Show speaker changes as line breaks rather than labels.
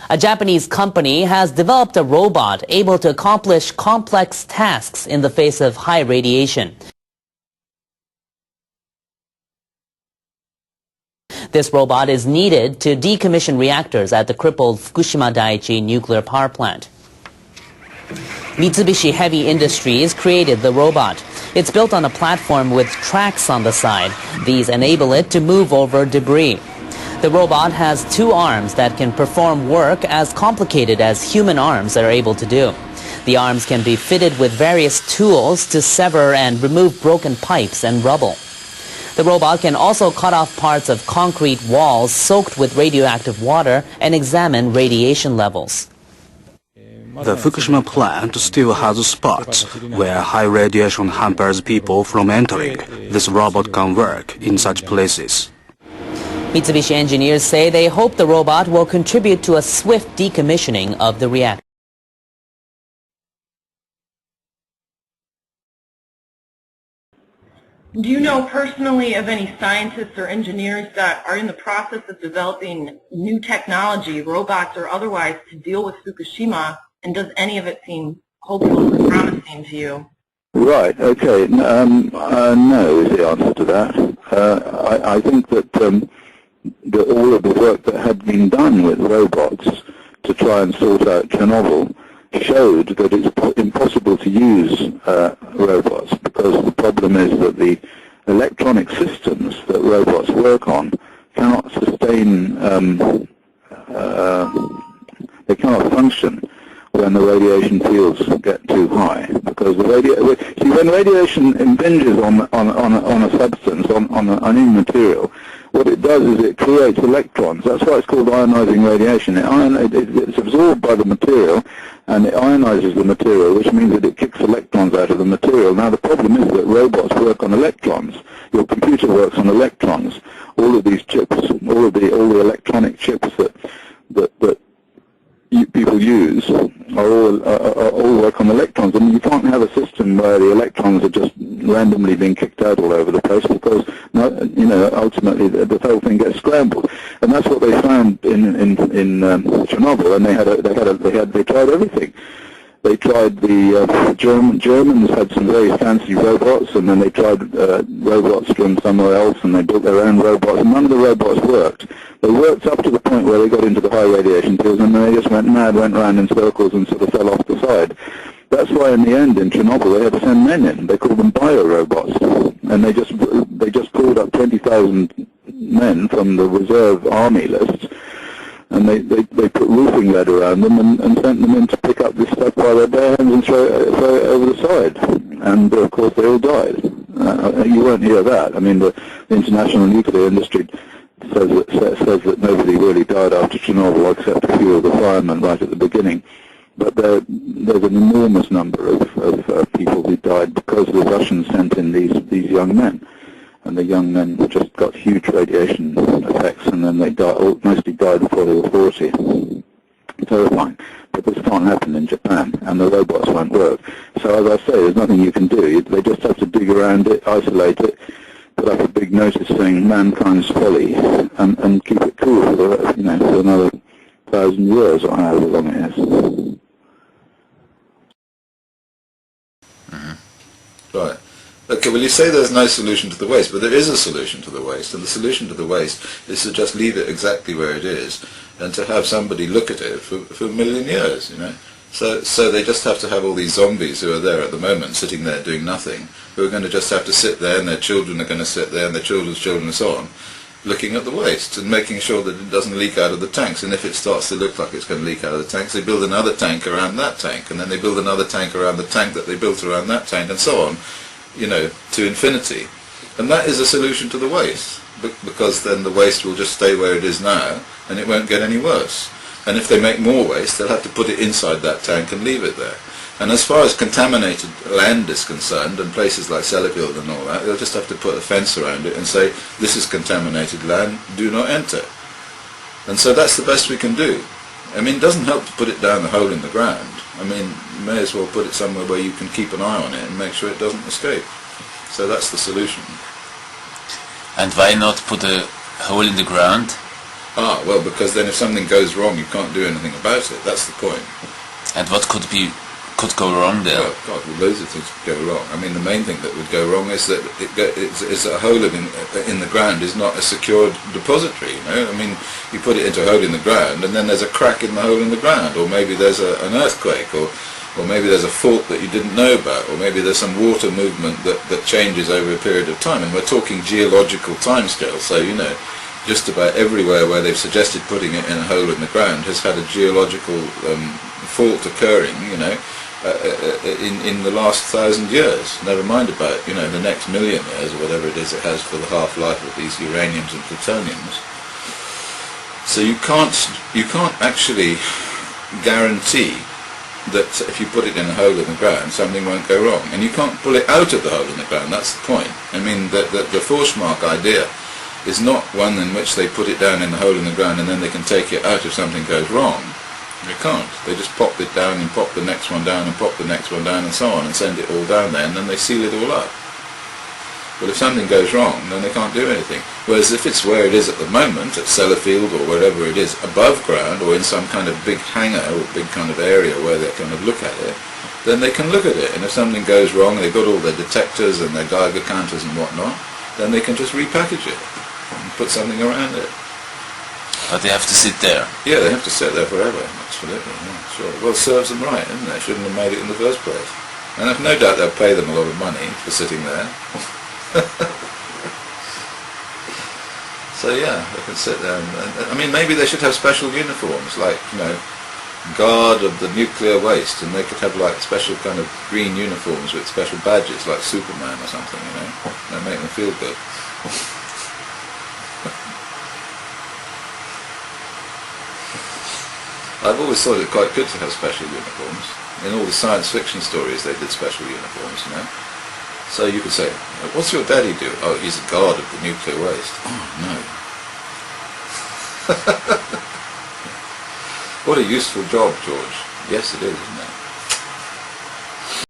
A Japanese company has developed a robot able to accomplish complex tasks in the face of high radiation. This robot is needed to decommission reactors at the crippled Fukushima Daiichi nuclear power plant. Mitsubishi Heavy Industries created the robot. It's built on a platform with tracks on the side. These enable it to move over debris. The robot has 2 arms that can perform work as complicated as human arms are able to do. The arms can be fitted with various tools to sever and remove broken pipes and rubble. The robot can also cut off parts of concrete walls soaked with radioactive water and examine radiation levels.
The Fukushima plant still has spots where high radiation hampers people from entering. This robot can work in such places.
Mitsubishi engineers say they hope the robot will contribute to a swift decommissioning of the reactor.
Do you know personally of any scientists or engineers that are in the process of developing new technology, robots or otherwise, to deal with Fukushima? And does any of it seem hopeful or promising to you?
Right, okay. No is the answer to that. I think that all of the work that had been done with robots to try and sort out Chernobyl showed that it's impossible to use robots, because the problem is that the electronic systems that robots work on cannot sustain, they cannot function when the radiation fields get too high, because when radiation impinges on a substance, on any material, what it does is it creates electrons. That's why it's called ionizing radiation. It's absorbed by the material, and it ionizes the material, which means that it kicks electrons out of the material. Now the problem is that robots work on electrons. Your computer works on electrons. All of these chips, all the electronic chips that people use all work on electrons, and you can't have a system where the electrons are just randomly being kicked out all over the place, because ultimately the whole thing gets scrambled. And that's what they found in Chernobyl. And they tried everything. They tried the Germans had some very fancy robots, and then they tried robots from somewhere else, and they built their own robots, and none of the robots worked. They worked up to the point where they got into the high radiation fields, and then they just went mad, went round in circles, and sort of fell off the side. That's why in the end in Chernobyl they had to send men in. They called them bio-robots, and they just called up 20,000 men from the reserve army lists, and they put roofing lead around them and sent them in to pick up this stuff by their bare hands and throw it over the side. And of course they all died. You won't hear that. I mean, the international nuclear industry says that nobody really died after Chernobyl except a few of the firemen right at the beginning. But there's an enormous number of people who died because the Russians sent in these young men. And the young men just got huge radiation effects, and then they mostly died before they were 40. Terrifying. But this can't happen in Japan, and the robots won't work. So as I say, there's nothing you can do. They just have to dig around it, isolate it, put up a big notice saying mankind's folly, and keep it cool for another 1,000 years or however long it is.
Mm-hmm. Right. Okay, well you say there's no solution to the waste, but there is a solution to the waste, and the solution to the waste is to just leave it exactly where it is, and to have somebody look at it for a million years, So they just have to have all these zombies who are there at the moment, sitting there doing nothing, who are going to just have to sit there, and their children are going to sit there, and their children's children and so on, looking at the waste and making sure that it doesn't leak out of the tanks. And if it starts to look like it's going to leak out of the tanks, they build another tank around that tank, and then they build another tank around the tank that they built around that tank, and so on, to infinity. And that is a solution to the waste, because then the waste will just stay where it is now, and it won't get any worse. And if they make more waste, they'll have to put it inside that tank and leave it there. And as far as contaminated land is concerned, and places like Sellafield and all that, they'll just have to put a fence around it and say, this is contaminated land, do not enter. And so that's the best we can do. I mean, it doesn't help to put it down the hole in the ground. I mean, you may as well put it somewhere where you can keep an eye on it and make sure it doesn't escape. So that's the solution.
And why not put a hole in the ground
Ah, well, because then if something goes wrong, you can't do anything about it. That's the point.
And what could go wrong there?
Oh, God, well, loads of things could go wrong. I mean, the main thing that would go wrong is that it's a hole in the ground is not a secured depository, you know? I mean, you put it into a hole in the ground, and then there's a crack in the hole in the ground, or maybe there's an earthquake, or maybe there's a fault that you didn't know about, or maybe there's some water movement that changes over a period of time. And we're talking geological timescale, so, you know, just about everywhere where they've suggested putting it in a hole in the ground has had a geological fault occurring, you know, in the last 1,000 years. Never mind about, you know, the next million years or whatever it is it has for the half-life of these uraniums and plutoniums. So you can't actually guarantee that if you put it in a hole in the ground, something won't go wrong. And you can't pull it out of the hole in the ground. That's the point. I mean, the Forsmark idea is not one in which they put it down in the hole in the ground and then they can take it out if something goes wrong. They can't. They just pop it down and pop the next one down and pop the next one down and so on and send it all down there, and then they seal it all up. But if something goes wrong, then they can't do anything. Whereas if it's where it is at the moment, at Sellafield or wherever it is, above ground or in some kind of big hangar or big kind of area where they kind of look at it, then they can look at it. And if something goes wrong, they've got all their detectors and their Geiger counters and whatnot, then they can just repackage it and put something around it.
But they have to sit there.
Yeah, they have to sit there forever. Absolutely, yeah, sure. Well, it serves them right, isn't it? Shouldn't have made it in the first place. And I've no doubt they'll pay them a lot of money for sitting there. So yeah, they can sit there and I mean, maybe they should have special uniforms, like, you know, guard of the nuclear waste, and they could have like special kind of green uniforms with special badges, like Superman or something, you know. That make them feel good. I've always thought it quite good to have special uniforms. In all the science fiction stories they did special uniforms, you know. So you could say, what's your daddy do? Oh, he's a guard of the nuclear waste. Oh, no. What a useful job, George. Yes, it is, isn't it?